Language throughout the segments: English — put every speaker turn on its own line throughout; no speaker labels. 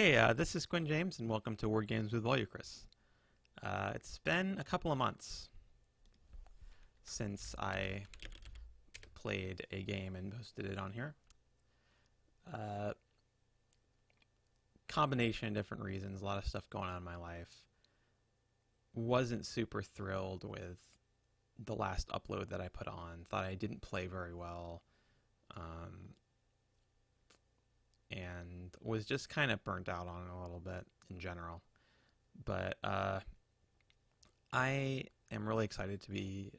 Hey, this is Quinn James, and welcome to Word Games with Volucris. It's been a couple of months since I played a game and posted it on here. Uh, Combination of different reasons, a lot of stuff going on in my life. Wasn't super thrilled with the last upload that I put on. Thought I didn't play very well. And was just kind of burnt out on it a little bit in general. But I am really excited to be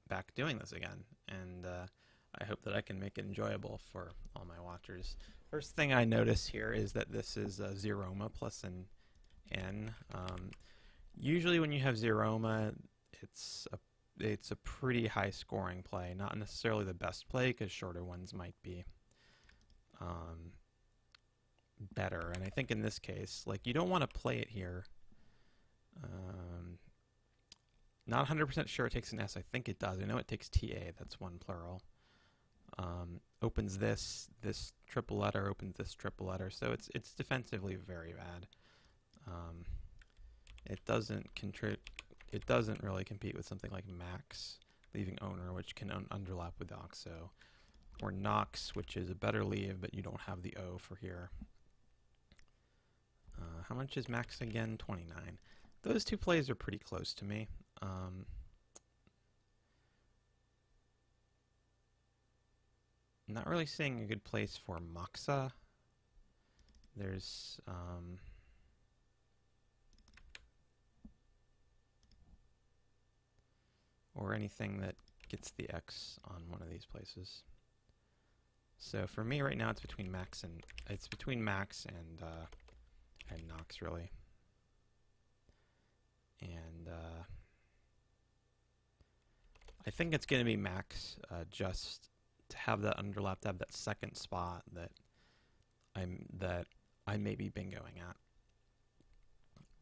back doing this again, and I hope that I can make it enjoyable for all my watchers. First thing I notice here is that this is Zeroma plus an N. Usually when you have Zeroma, it's a pretty high scoring play, not necessarily the best play because shorter ones might be better. And I think in this case, like, you don't want to play it here. Not 100% sure it takes an S. I think it does. I know it takes TA. That's one plural. Opens this triple letter. Opens this triple letter. So it's defensively very bad. It doesn't really compete with something like Max, leaving owner, which can underlap with Oxo, or Nox, which is a better leave, but you don't have the O for here. How much is Max again? 29. Those two plays are pretty close to me. Not really seeing a good place for Moxa. There's or anything that gets the X on one of these places. So for me right now, it's between Max and Nox really. And I think it's going to be Max, just to have that underlap, to have that second spot that I may be bingoing at,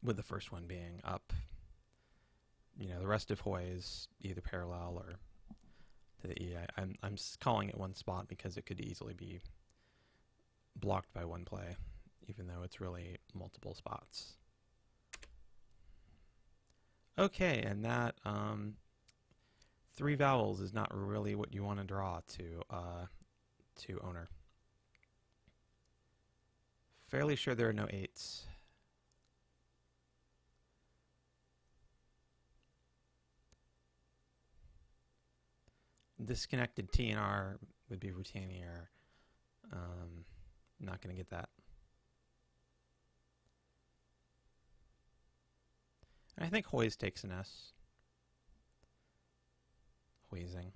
with the first one being up. You know, the rest of Hoi is either parallel or to the E. I'm calling it one spot because it could easily be blocked by one play, even though it's really multiple spots. Okay, and that 3 vowels is not really what you want to draw to owner. Fairly sure there are no 8s. Disconnected T and R would be routinier. Not going to get that. I think Hoy's takes an S. Wheezing.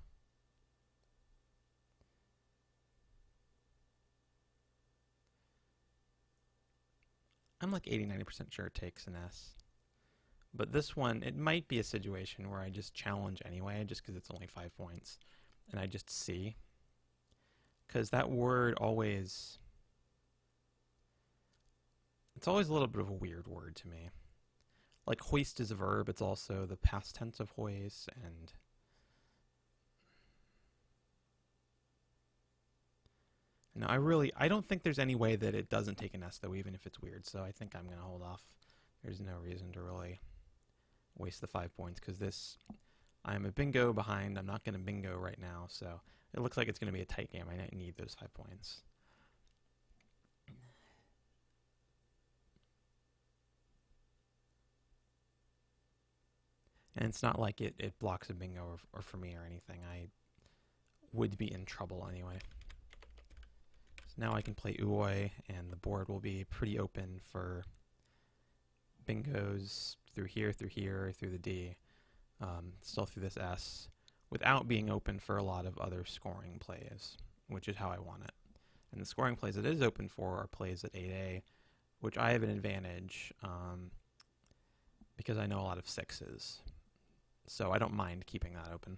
I'm like 80-90% sure it takes an S. But this one, it might be a situation where I just challenge anyway, just because it's only 5 points. And I just see. Because that word always... It's always a little bit of a weird word to me. Like, hoist is a verb, it's also the past tense of hoist, and... No, I don't think there's any way that it doesn't take an S, though, even if it's weird, so I think I'm going to hold off. There's no reason to really waste the 5 points, because I'm a bingo behind. I'm not going to bingo right now, so it looks like it's going to be a tight game. I need those 5 points. And it's not like it blocks a bingo or for me or anything. I would be in trouble anyway. So now I can play Uoi, and the board will be pretty open for bingos through here, through the D, still through this S, without being open for a lot of other scoring plays, which is how I want it. And the scoring plays it is open for are plays at 8A, which I have an advantage because I know a lot of 6s. So I don't mind keeping that open.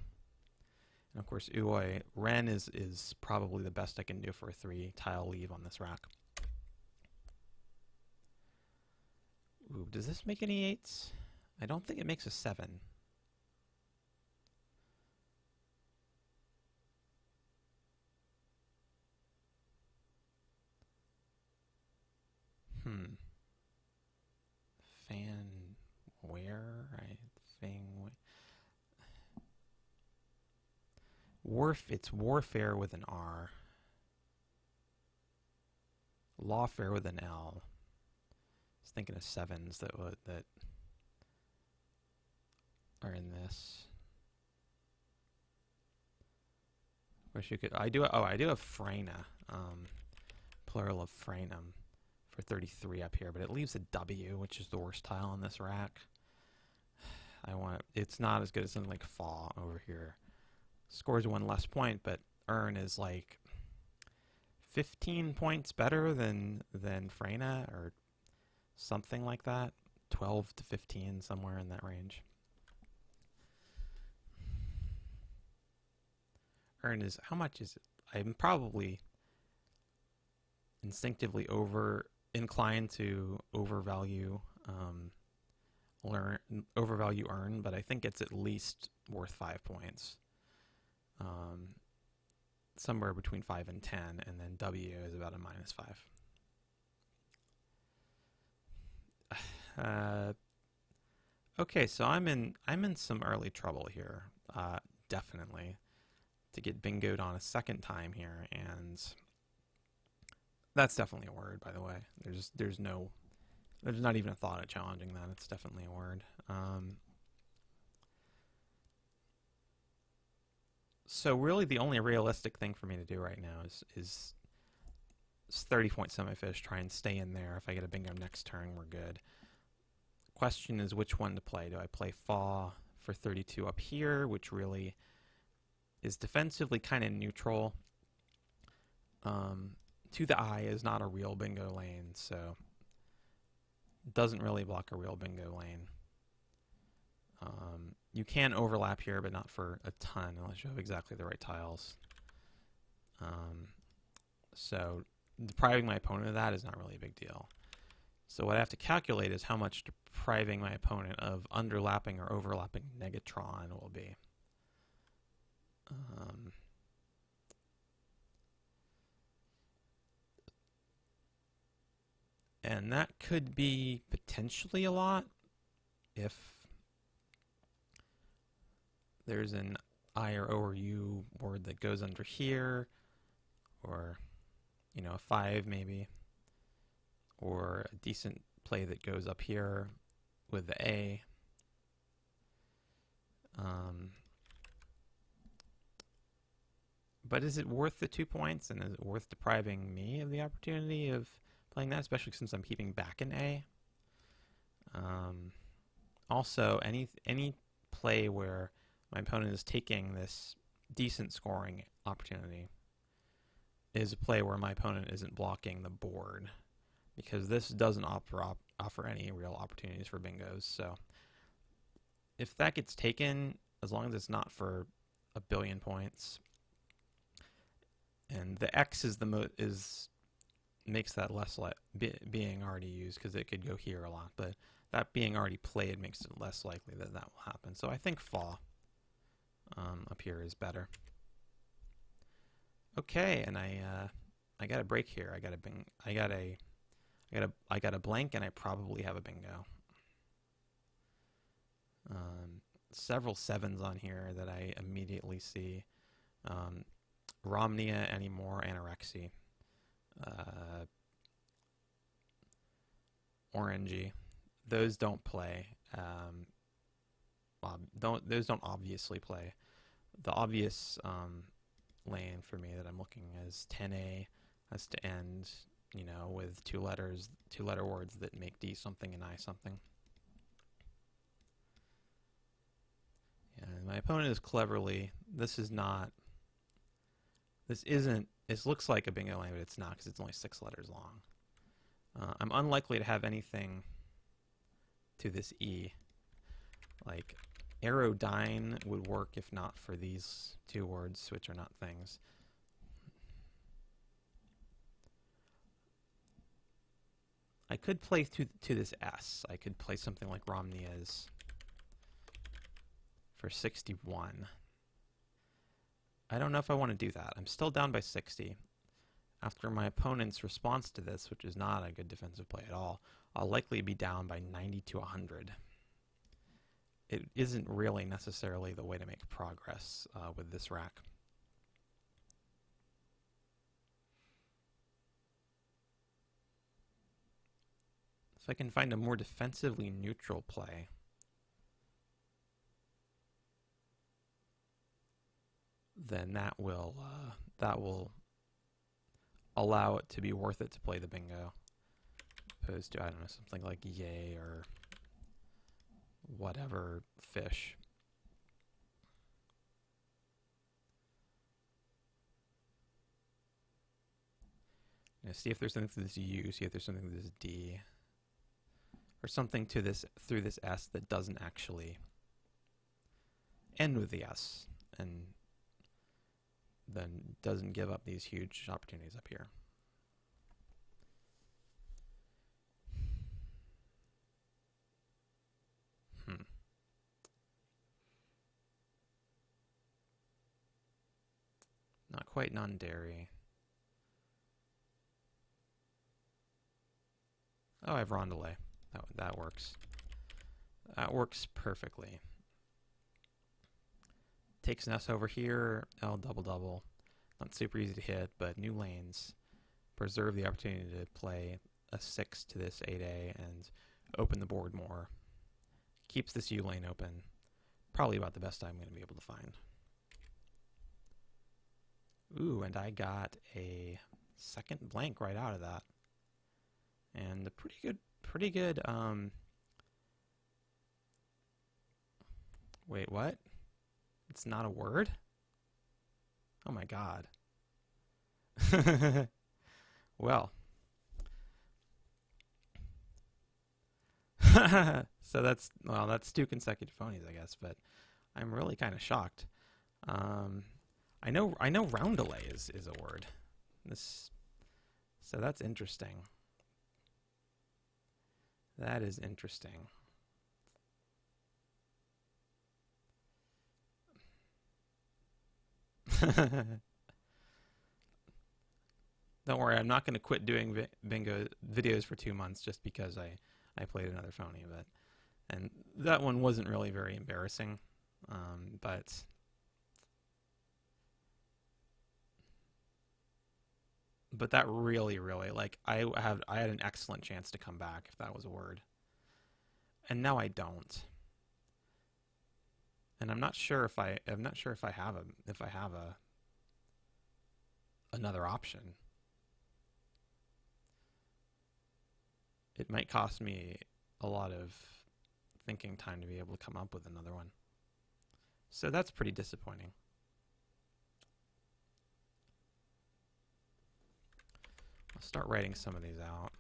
And of course, Uoi, Ren is probably the best I can do for a 3-tile leave on this rack. Ooh, does this make any 8s? I don't think it makes a 7. Hmm. Fan where? Right. Thing. It's warfare with an R. Lawfare with an L. I was thinking of sevens that are in this. Wish you could. I do. Oh, I do have Freyna. Plural of Freynum for 33 up here, but it leaves a W, which is the worst tile in this rack. It's not as good as something like Fa over here. Scores one less point, but Earn is like 15 points better than Freyna, or something like that. 12 to 15, somewhere in that range. Earn is, how much is it? I'm probably instinctively inclined to overvalue Earn, but I think it's at least worth 5 points. Somewhere between 5 and 10, and then W is about a -5. Okay, so I'm in some early trouble here, definitely, to get bingoed on a second time here, and that's definitely a word, by the way. There's not even a thought of challenging that. It's definitely a word. So really the only realistic thing for me to do right now is 30-point semifish, try and stay in there. If I get a bingo next turn, we're good. Question is which one to play. Do I play Fa for 32 up here, which really is defensively kind of neutral? To the eye is not a real bingo lane, so doesn't really block a real bingo lane. You can overlap here, but not for a ton unless you have exactly the right tiles. So depriving my opponent of that is not really a big deal. So what I have to calculate is how much depriving my opponent of underlapping or overlapping Negatron will be. And that could be potentially a lot if there's an I or O or U word that goes under here, or, you know, a 5 maybe, or a decent play that goes up here with the A. But is it worth the 2 points, and is it worth depriving me of the opportunity of playing that, especially since I'm keeping back an A? Also, any play where my opponent is taking this decent scoring opportunity is a play where my opponent isn't blocking the board, because this doesn't offer any real opportunities for bingos. So if that gets taken, as long as it's not for a billion points, and the X makes that less being already used, because it could go here a lot, but that being already played makes it less likely that that will happen. So I think Fa up here is better. Okay, and I got a break here. I got a blank, and I probably have a bingo. Several sevens on here that I immediately see. Romnia anymore, anorexia. Orangey. Those don't play. Those don't obviously play. The obvious lane for me that I'm looking is 10A has to end, you know, with two letter words that make D something and I something. And my opponent is cleverly. This looks like a bingo lane, but it's not, because it's only 6 letters long. I'm unlikely to have anything to this E. Like, aerodyne would work if not for these 2 words, which are not things. I could play to this S. I could play something like Romnia's for 61. I don't know if I want to do that. I'm still down by 60. after my opponent's response to this, which is not a good defensive play at all, I'll likely be down by 90 to 100. It isn't really necessarily the way to make progress with this rack. If I can find a more defensively neutral play, then that will allow it to be worth it to play the bingo, opposed to, I don't know, something like yay or whatever fish. You know, see if there's something through this U, see if there's something through this D, or something to this through this S that doesn't actually end with the S, and then doesn't give up these huge opportunities up here. Not quite non-dairy. Oh, I have rondelay. That works. That works perfectly. Takes an S over here. L double. Not super easy to hit, but new lanes. Preserve the opportunity to play a 6 to this 8A and open the board more. Keeps this U lane open. Probably about the best I'm going to be able to find. Ooh, and I got a second blank right out of that. And a pretty good, wait, what? It's not a word? Oh my god. Well. So that's 2 consecutive phonies, I guess, but I'm really kind of shocked. I know roundelay is a word. So that's interesting. That is interesting. Don't worry, I'm not going to quit doing bingo videos for 2 months just because I played another phony. And that one wasn't really very embarrassing, but that really, like, I had an excellent chance to come back if that was a word, and now I don't. And I'm not sure if I have another option. It might cost me a lot of thinking time to be able to come up with another one. So that's pretty disappointing. I'll start writing some of these out.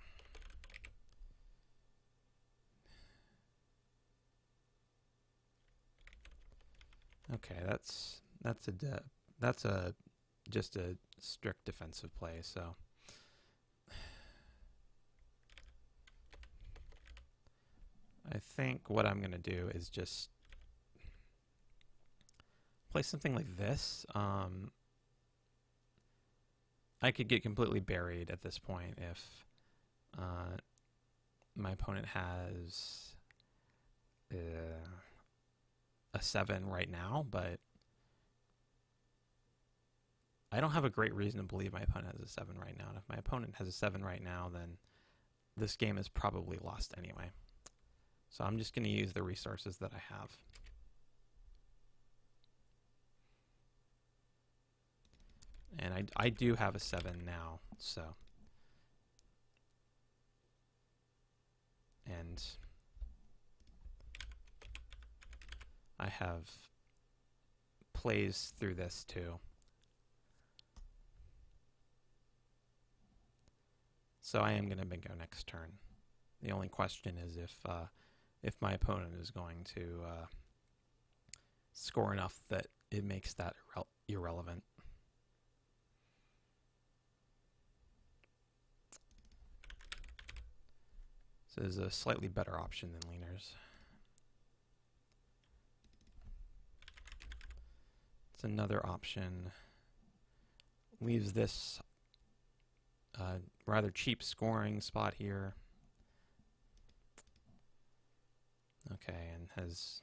Okay, that's just a strict defensive play, so I think what I'm going to do is just play something like this. I could get completely buried at this point if my opponent has a 7 right now, but I don't have a great reason to believe my opponent has a 7 right now. And if my opponent has a 7 right now, then this game is probably lost anyway. So I'm just going to use the resources that I have. And I do have a 7 now, so. And I have plays through this too. So I am going to bingo next turn. The only question is if my opponent is going to score enough that it makes that irrelevant. So this is a slightly better option than leaners. It's another option. Leaves this rather cheap scoring spot here. Okay, and has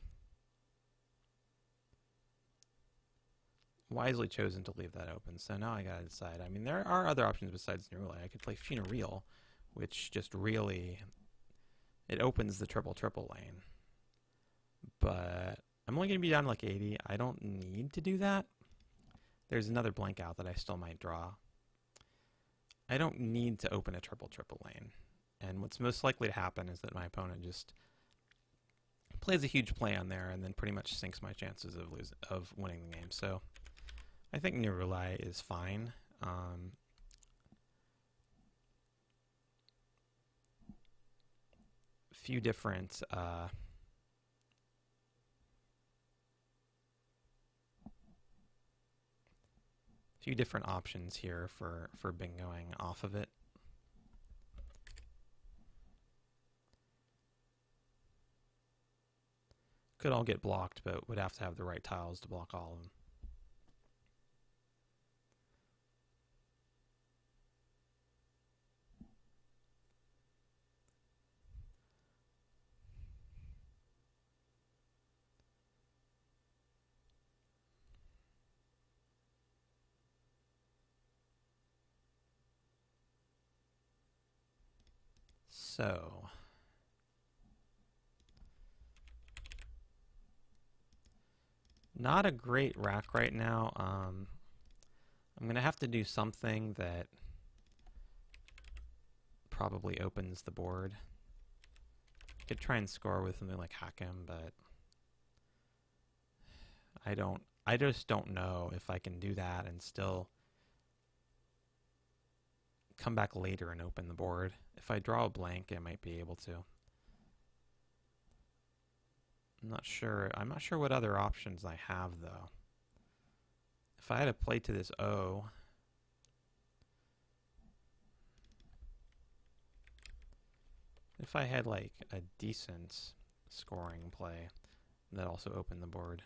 wisely chosen to leave that open. So now I gotta decide. I mean, there are other options besides Nerule. I could play Funereal, which just really, it opens the triple lane. But I'm only gonna be down like 80. I don't need to do that. There's another blank out that I still might draw. I don't need to open a triple lane. And what's most likely to happen is that my opponent just plays a huge play on there and then pretty much sinks my chances of winning the game. So I think Nerule is fine. Few different options here for bingoing off of it. Could all get blocked, but would have to have the right tiles to block all of them. So not a great rack right now. I'm going to have to do something that probably opens the board. Could try and score with something like Hakim, but I just don't know if I can do that and still come back later and open the board. If I draw a blank, I might be able to. I'm not sure what other options I have, though. If I had to play to this O, if I had like a decent scoring play that also opened the board.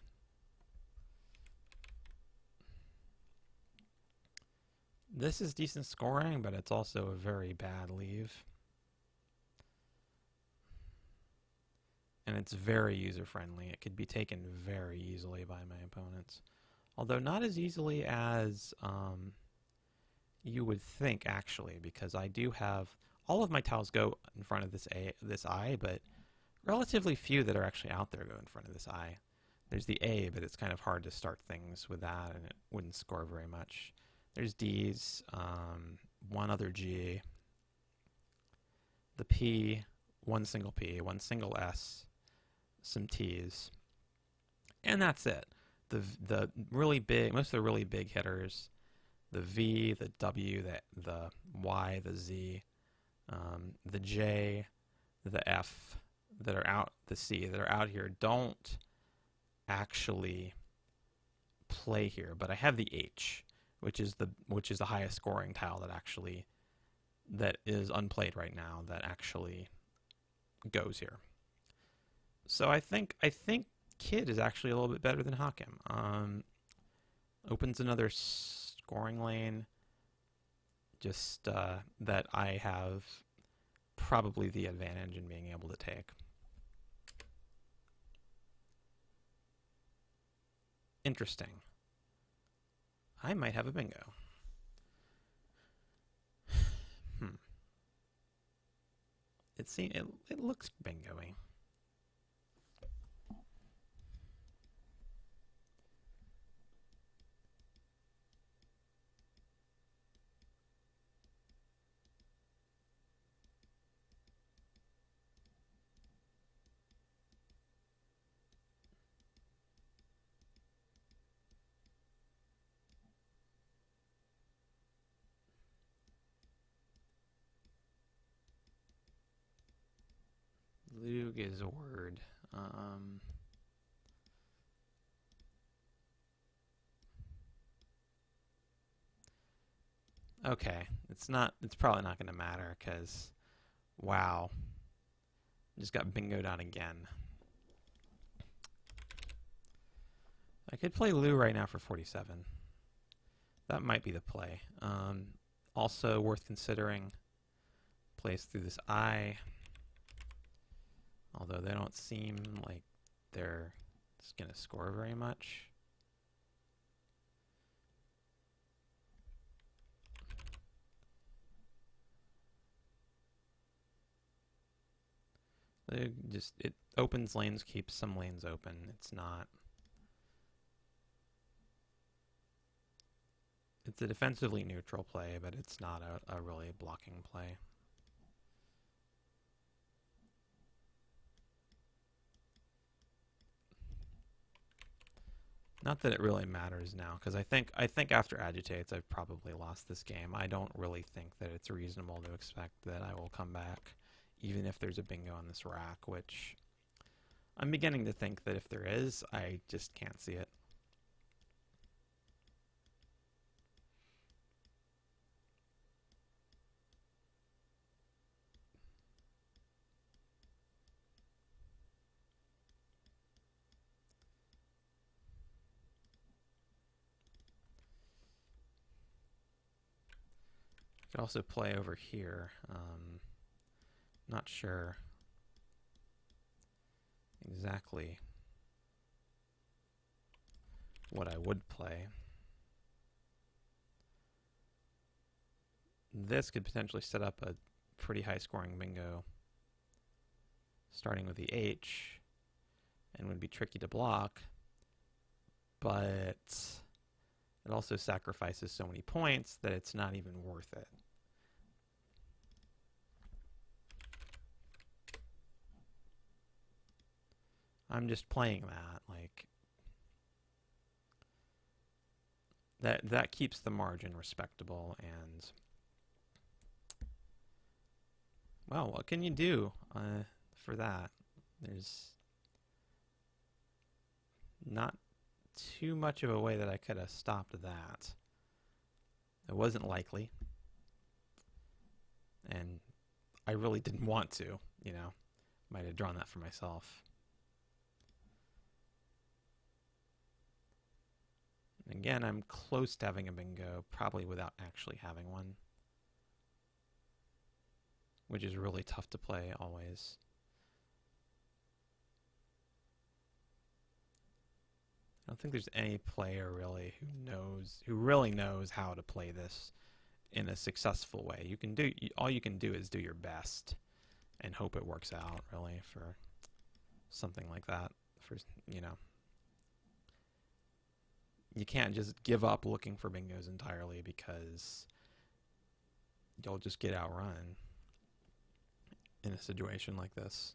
This is decent scoring, but it's also a very bad leave. And it's very user-friendly. It could be taken very easily by my opponents. Although not as easily as you would think, actually, because I do have... all of my tiles go in front of this I, but relatively few that are actually out there go in front of this I. There's the A, but it's kind of hard to start things with that, and it wouldn't score very much. There's D's, one other G, the P, one single P, one single S, some T's, and that's it. The really big, most of the really big hitters, the V, the W, the Y, the Z, the J, the F that are out, the C that are out here don't actually play here, but I have the H, which is the highest scoring tile that is unplayed right now that actually goes here. So I think Kid is actually a little bit better than Hakim. Opens another scoring lane, just that I have probably the advantage in being able to take. Interesting. I might have a bingo. It looks bingo-y. Lug is a word. Okay, it's probably not going to matter because, wow, just got bingoed on again. I could play Lou right now for 47. That might be the play. Also worth considering, plays through this eye, although they don't seem like they're just going to score very much. It opens lanes, keeps some lanes open. It's a defensively neutral play, but it's not a really blocking play. Not that it really matters now, because I think after agitates, I've probably lost this game. I don't really think that it's reasonable to expect that I will come back, even if there's a bingo on this rack, which I'm beginning to think that if there is, I just can't see it. I could also play over here. Not sure exactly what I would play. This could potentially set up a pretty high scoring bingo starting with the H and would be tricky to block, but it also sacrifices so many points that it's not even worth it. I'm just playing that, like, that keeps the margin respectable, and well, what can you do for that? There's not too much of a way that I could have stopped that. It wasn't likely, and I really didn't want to, you know. Might have drawn that for myself. And again, I'm close to having a bingo, probably without actually having one, which is really tough to play always. I don't think there's any player really who really knows how to play this in a successful way. All you can do is do your best and hope it works out, really, for something like that. You can't just give up looking for bingos entirely, because you'll just get outrun in a situation like this.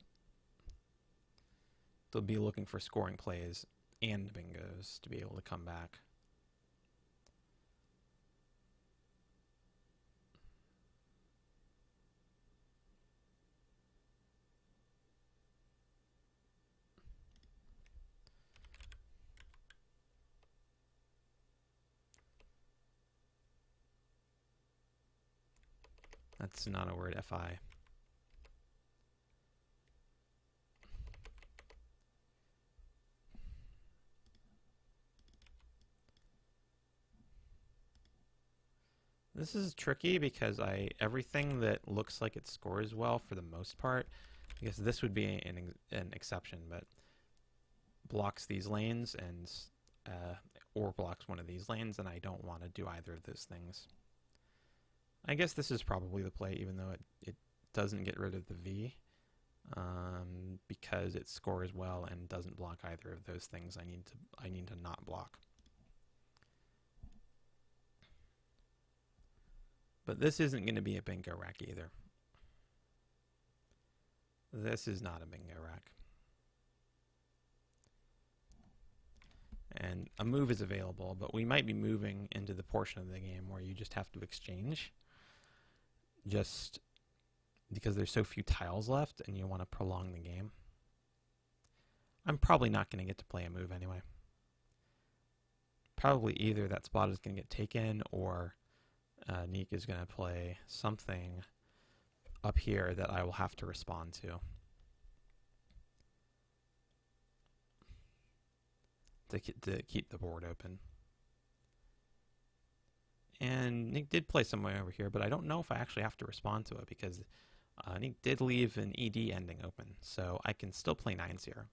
They'll be looking for scoring plays and bingos to be able to come back. That's not a word, FI. This is tricky because everything that looks like it scores well for the most part, I guess this would be an exception, but blocks these lanes and or blocks one of these lanes, and I don't want to do either of those things. I guess this is probably the play, even though it doesn't get rid of the V, because it scores well and doesn't block either of those things I need to not block. But this isn't going to be a bingo rack either. This is not a bingo rack. And a move is available, but we might be moving into the portion of the game where you just have to exchange, just because there's so few tiles left and you want to prolong the game. I'm probably not going to get to play a move anyway. Probably either that spot is going to get taken, or niik is going to play something up here that I will have to respond to keep the board open. And niik did play somewhere over here, but I don't know if I actually have to respond to it because niik did leave an ED ending open, so I can still play 9s here.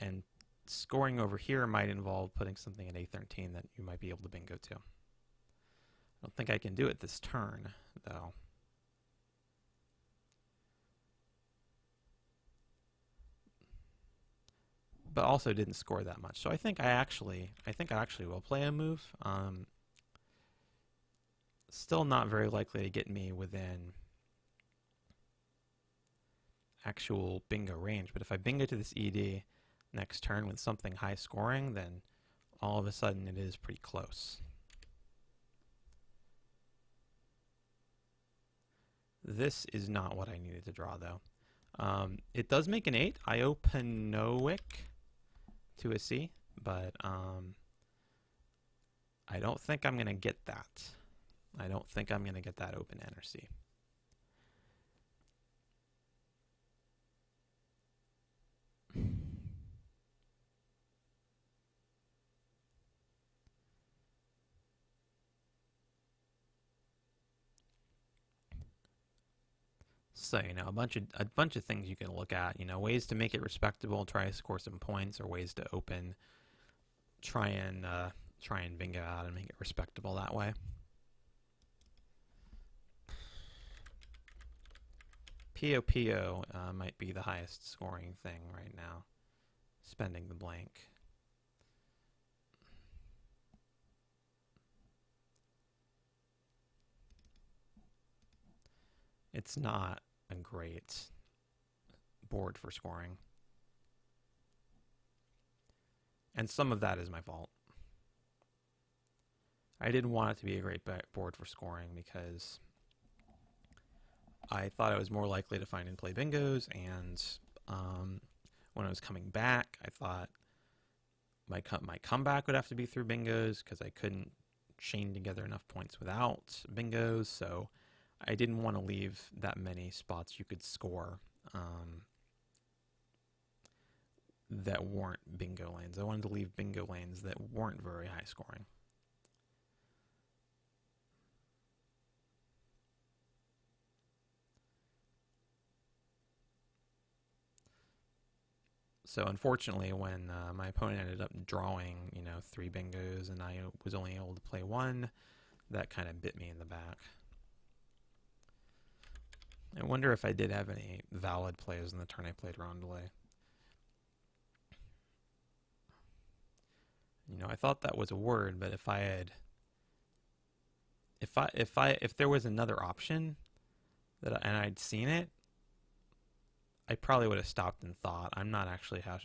And scoring over here might involve putting something at A13 that you might be able to bingo to. I don't think I can do it this turn, though. But also didn't score that much. So I think I actually will play a move. Still not very likely to get me within actual bingo range. But if I bingo to this ED next turn with something high scoring, then all of a sudden it is pretty close. This is not what I needed to draw, though. It does make an 8. I open Noik to a C, but I don't think I'm going to get that. I don't think I'm going to get that open N or C. So, you know, a bunch of things you can look at, you know, ways to make it respectable, try to score some points, or ways to open, try and bingo out and make it respectable that way. POPO might be the highest scoring thing right now, spending the blank. It's not a great board for scoring. And some of that is my fault. I didn't want it to be a great board for scoring because I thought I was more likely to find and play bingos, and when I was coming back, I thought my comeback would have to be through bingos because I couldn't chain together enough points without bingos, so I didn't want to leave that many spots you could score that weren't bingo lanes. I wanted to leave bingo lanes that weren't very high scoring. So unfortunately, when my opponent ended up drawing, you know, 3 bingos and I was only able to play 1, that kind of bit me in the back. I wonder if I did have any valid plays in the turn I played round delay. You know, I thought that was a word, but if I had, if there was another option and I'd seen it, I probably would have stopped and thought. I'm not actually sure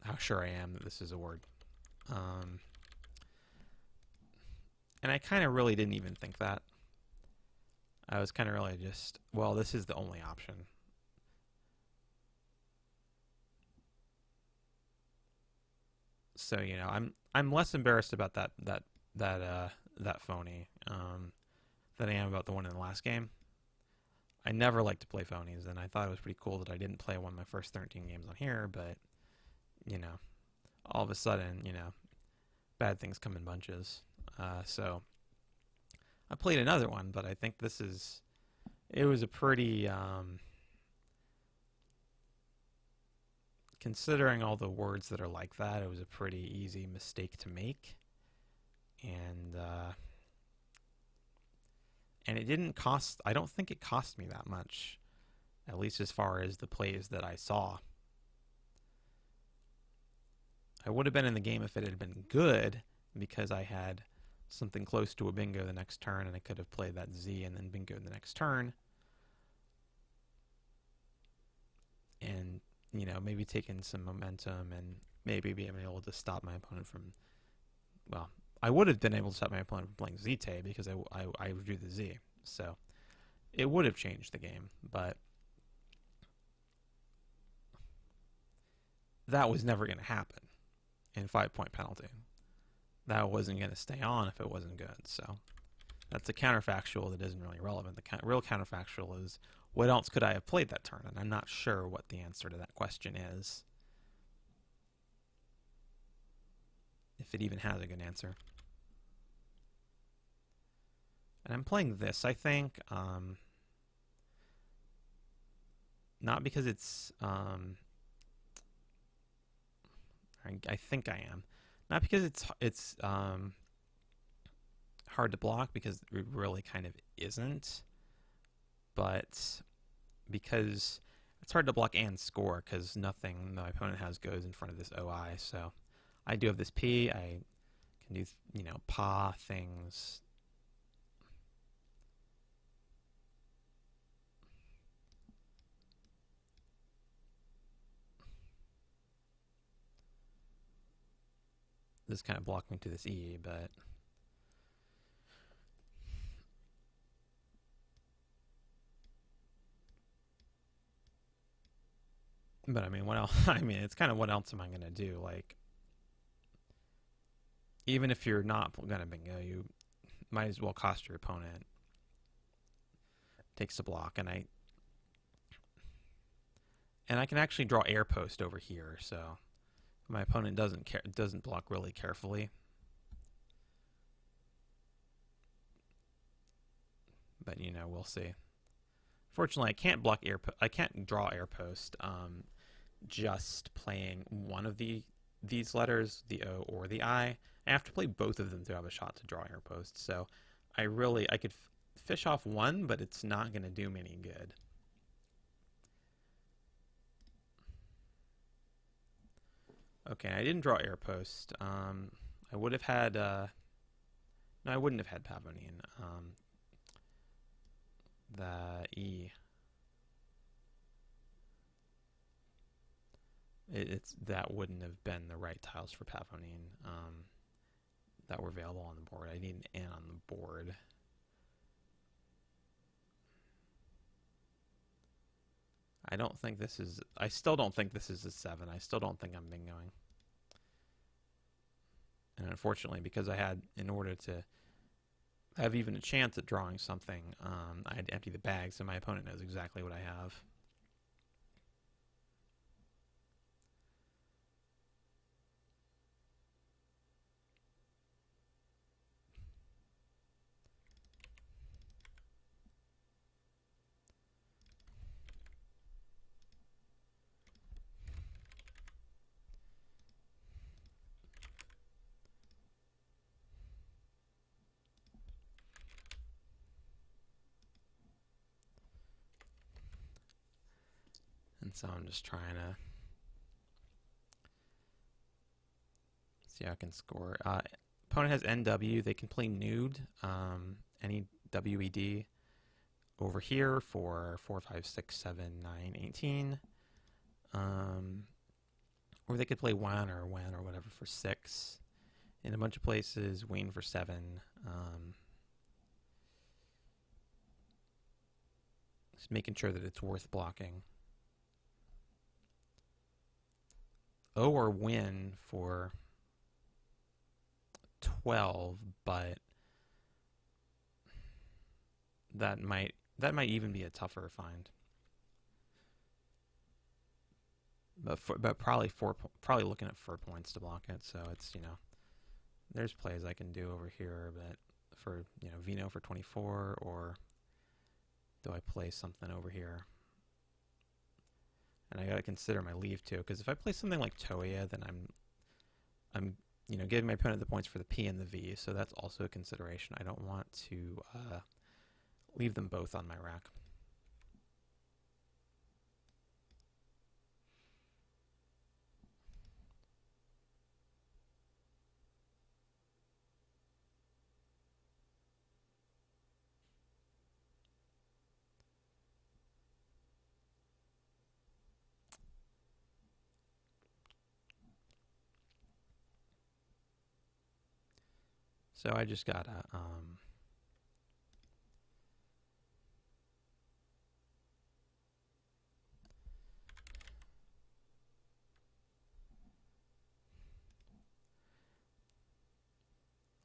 how sure I am that this is a word. And I kind of really didn't even think that. I was kind of really just, well, this is the only option. So, you know, I'm less embarrassed about that phony than I am about the one in the last game. I never like to play phonies, and I thought it was pretty cool that I didn't play one of my first 13 games on here, but, you know, all of a sudden, you know, bad things come in bunches. So I played another one, but I think it was a pretty, considering all the words that are like that, it was a pretty easy mistake to make. And it didn't cost, I don't think it cost me that much, at least as far as the plays that I saw. I would have been in the game if it had been good, because I had something close to a bingo the next turn, and I could have played that Z and then bingo the next turn. And, you know, maybe taken some momentum and maybe being able to stop my opponent from, well, I would have been able to stop my opponent from playing Z-Tay because I drew the Z. So it would have changed the game, but that was never going to happen in 5-point penalty. That wasn't going to stay on if it wasn't good. So That's a counterfactual that isn't really relevant. The real counterfactual is, what else could I have played that turn? And I'm not sure what the answer to that question is, if it even has a good answer. And I'm playing this, I think, not because it's, I think I am, not because it's hard to block, because it really kind of isn't, but because it's hard to block and score, because nothing my opponent has goes in front of this OI. So I do have this P. I can do, paw things. This kind of blocked me to this E, but I mean, what else? I mean, it's kind of, what else am I going to do? Like, even if you're not going to bingo, you might as well cost your opponent. Takes the block, and I can actually draw air post over here, so my opponent doesn't block really carefully. But we'll see. Fortunately, I can't block I can't draw air post. Just playing one of these letters, the O or the I have to play both of them to have a shot to draw air post. So I could fish off one, but it's not going to do me any good. Okay, I didn't draw air post. I would have had, no, I wouldn't have had Pavonian. The E. That wouldn't have been the right tiles for Pavonian that were available on the board. I need an N on the board. I still don't think this is a 7. I still don't think I'm bingoing. And unfortunately, because in order to have even a chance at drawing something, I had to empty the bag, so my opponent knows exactly what I have. And so I'm just trying to see how I can score. Opponent has NW. They can play nude, any WED over here for 4, 5, 6, 7, 9, 18. Or they could play Wan or whatever for 6. In a bunch of places, Wayne for 7. Just making sure that it's worth blocking. O or win for 12, but that might even be a tougher find. But probably looking at 4 points to block it. So it's there's plays I can do over here, but for Vino for 24, or do I play something over here? And I gotta consider my leave too, because if I play something like Toya, then I'm giving my opponent the points for the P and the V, so that's also a consideration. I don't want to leave them both on my rack. So I just gotta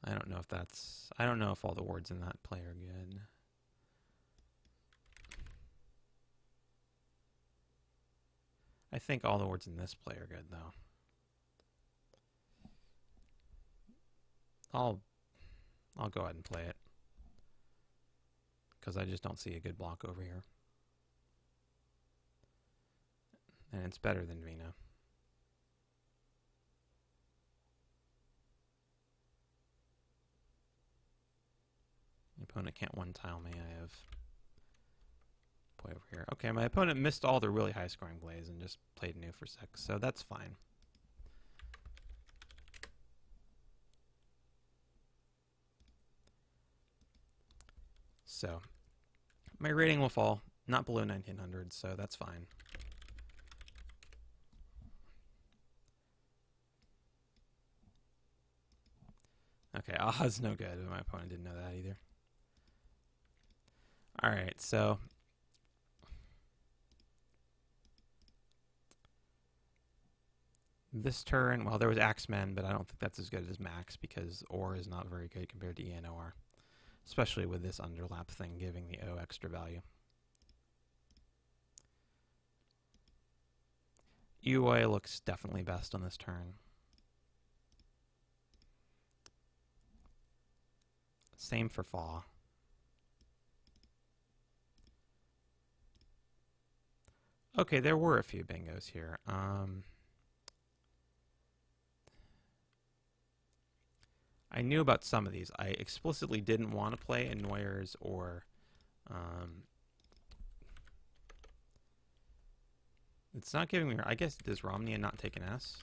I don't know if that's... I don't know if all the words in that play are good. I think all the words in this play are good, though. I'll go ahead and play it, because I just don't see a good block over here. And it's better than Vina. My opponent can't one-tile me. I have play over here. Okay, my opponent missed all the really high-scoring plays and just played new for 6, so that's fine. So, my rating will fall not below 1900, so that's fine. Okay, aha's no good, but my opponent didn't know that either. Alright, so this turn, well, there was Axemen, but I don't think that's as good as Max because OR is not very good compared to ENOR, especially with this underlap thing giving the O extra value. UA looks definitely best on this turn. Same for Fa. Okay, there were a few bingos here. I knew about some of these. I explicitly didn't want to play Annoyers or... it's not giving me... I guess, does Romney not take an S?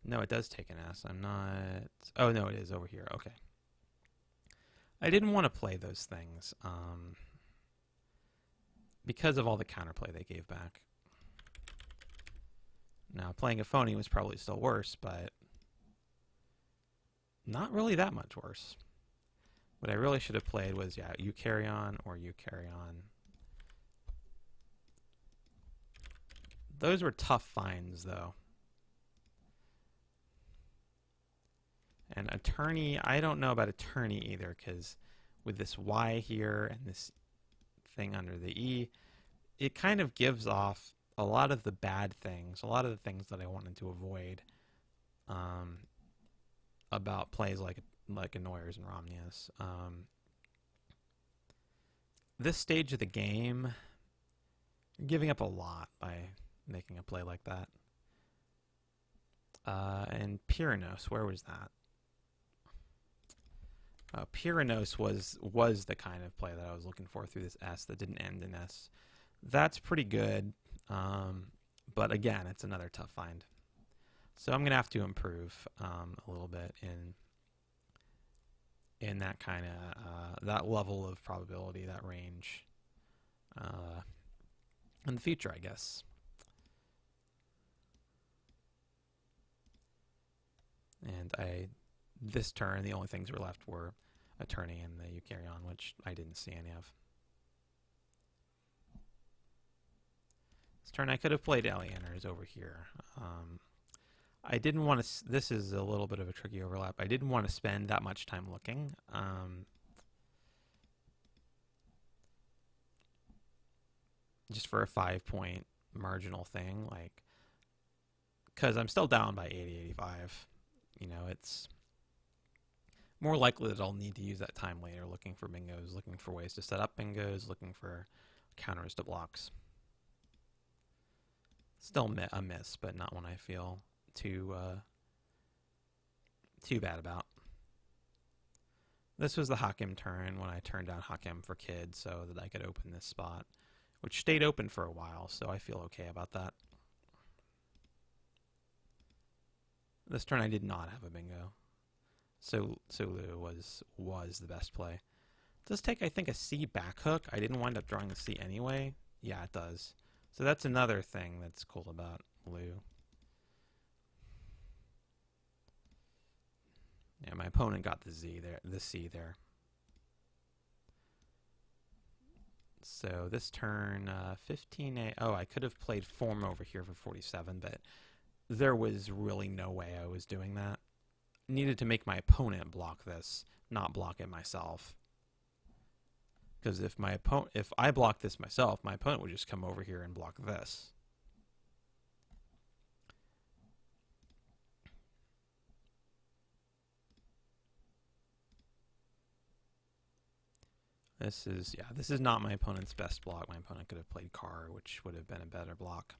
No, it does take an S. I'm not... Oh, no, it is over here. Okay. I didn't want to play those things because of all the counterplay they gave back. Now, playing a phony was probably still worse, but not really that much worse. What I really should have played was, yeah, you carry on or you carry on. Those were tough finds, though. And attorney, I don't know about attorney either, because with this Y here and this thing under the E, it kind of gives off a lot of the bad things, a lot of the things that I wanted to avoid about plays like Annoyers and Romneys. This stage of the game, you're giving up a lot by making a play like that. And Pyranos, where was that? Pyranos was the kind of play that I was looking for through this S that didn't end in S. That's pretty good, but again, it's another tough find. So I'm going to have to improve a little bit in that kind of that level of probability, that range, in the future, I guess. And this turn, the only things were left were attorney and the you carry on, which I didn't see any of. This turn I could have played Alieners over here. I didn't want to... This is a little bit of a tricky overlap. I didn't want to spend that much time looking. Just for a 5-point marginal thing, like, because I'm still down by 80-85. You know, it's more likely that I'll need to use that time later looking for bingos, looking for ways to set up bingos, looking for counters to blocks. Still a miss, but not one I feel too bad about. This was the Hakim turn when I turned down Hakim for Kid so that I could open this spot, which stayed open for a while, so I feel okay about that. This turn I did not have a bingo. So Sulu was the best play. It does take, I think, a C back hook. I didn't wind up drawing the C anyway. Yeah, it does. So that's another thing that's cool about Lou. Yeah, my opponent got the Z there, the C there. So this turn, 15A. Oh, I could have played form over here for 47, but there was really no way I was doing that. Needed to make my opponent block this, not block it myself. Because if I block this myself, my opponent would just come over here and block this. This is not my opponent's best block. My opponent could have played car, which would have been a better block,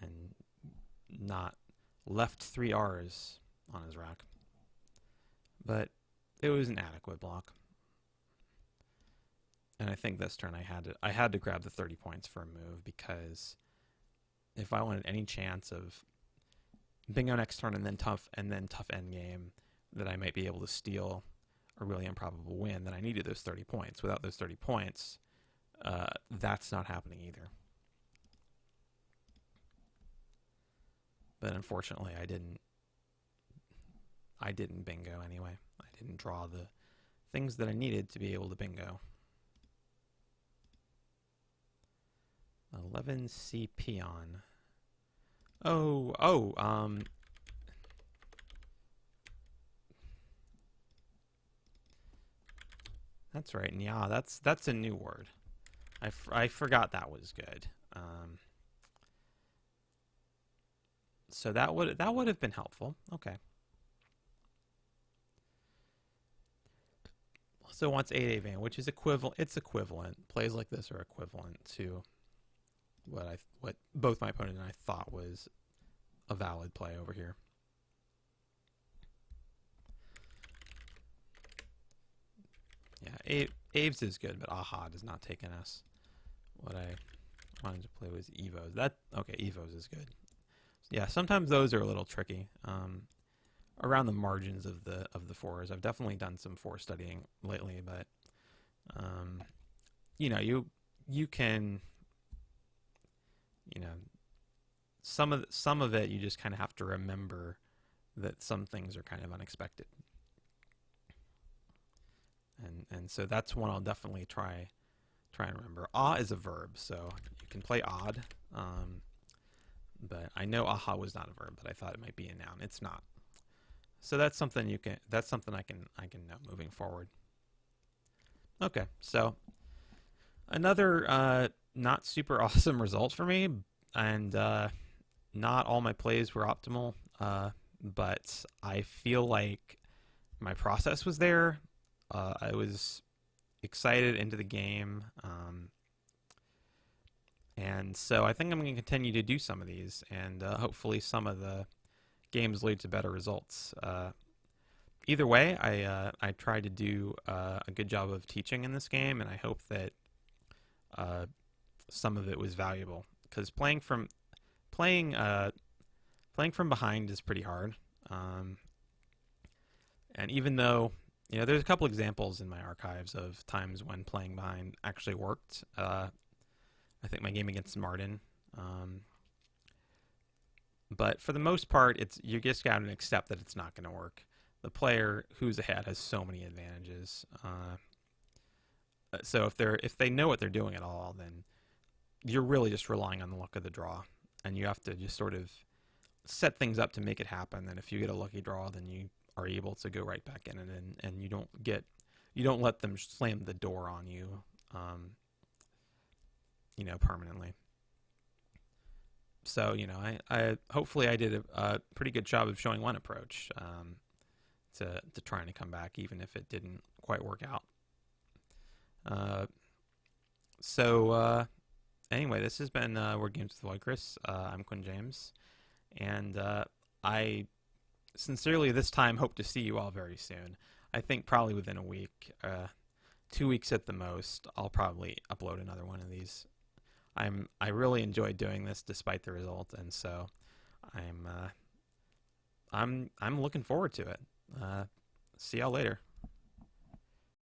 and not left 3 R's on his rack. But it was an adequate block. And I think this turn I had to grab the 30 points for a move, because if I wanted any chance of bingo next turn and then tough endgame that I might be able to steal a really improbable win, then I needed those 30 points. Without those 30 points, that's not happening either. But unfortunately, I didn't bingo anyway. I didn't draw the things that I needed to be able to bingo. 11 C peon. That's right. Yeah, that's a new word. I forgot that was good. So that would have been helpful. Okay. So once 8 van, which is equivalent, it's equivalent. Plays like this are equivalent to what both my opponent and I thought was a valid play over here. Yeah, Aves is good, but Aha does not take an S. What I wanted to play was Evos. Okay, Evos is good. Yeah, sometimes those are a little tricky. Around the margins of the fours, I've definitely done some four studying lately, but you know, you can, you know, some of it you just kind of have to remember that some things are kind of unexpected. And so that's one I'll definitely try and remember. Ah is a verb, so you can play odd. But I know aha was not a verb, but I thought it might be a noun. It's not. So that's something I can know moving forward. Okay, so another not super awesome result for me, and not all my plays were optimal, but I feel like my process was there. I was excited into the game, and so I think I'm going to continue to do some of these, and hopefully some of the games lead to better results. Either way, I tried to do a good job of teaching in this game, and I hope that some of it was valuable, because playing from behind is pretty hard. And even though, you know, there's a couple examples in my archives of times when playing behind actually worked. I think my game against Martin. But for the most part, you just got to accept that it's not going to work. The player who's ahead has so many advantages. So if they know what they're doing at all, then you're really just relying on the luck of the draw, and you have to just sort of set things up to make it happen. And if you get a lucky draw, then you are able to go right back in it, and you don't let them slam the door on you, you know, permanently. So, you know, I hopefully I did a pretty good job of showing one approach to trying to come back, even if it didn't quite work out. Anyway, this has been Word Games with Chris. I'm Quinn James, and I sincerely this time hope to see you all very soon. I think probably within a week, 2 weeks at the most, I'll probably upload another one of these. I really enjoyed doing this despite the result, and so I'm looking forward to it. See y'all later.